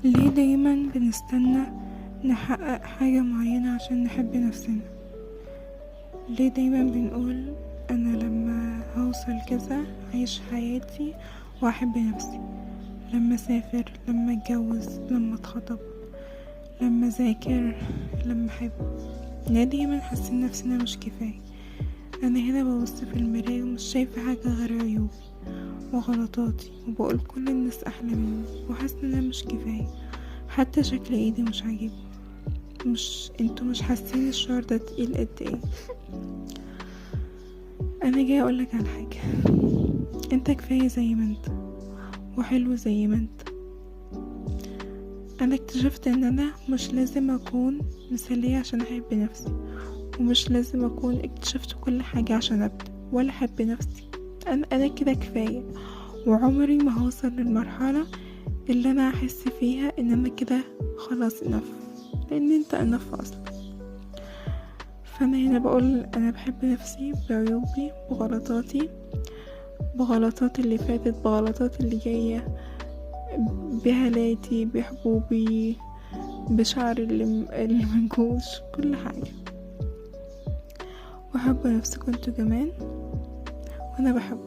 ليه دايما بنستنى نحقق حاجة معينة عشان نحب نفسنا؟ ليه دايما بنقول انا لما هوصل كذا عيش حياتي واحب نفسي، لما اسافر، لما اتجوز، لما اتخطب، لما اذاكر، لما احب؟ ليه دايما حاسين نفسنا مش كفاية؟ انا هنا ببص في المراية ومش شايفة حاجة غير عيوبي وغلطاتي، وبقول كل الناس احلى مني، وحاسة ان انا مش كفاية. حتى شكل ايدي مش عاجبني. انتوا مش حاسين الشعور ده تقيل قد ايه؟ انا جاي اقولك على حاجة، انت كفاية زي ما انت، وحلو زي ما انت. انا اكتشفت ان انا مش لازم اكون مثالية عشان احب نفسي، ومش لازم اكون اكتشفت كل حاجة عشان ابدأ ولا احب نفسي. انا كده كفاية، وعمري ما هوصل للمرحلة اللي انا احس فيها ان انا كده خلاص انف، لان انت انف اصلا. فانا هنا بقول انا بحب نفسي بعيوبي، بغلطاتي اللي فاتت، بغلطاتي اللي جاية، بهالاتي، بحبوبي، بشعري اللي منكوش، كل حاجة. وحب نفسكم انتوا كمان، وانا بحب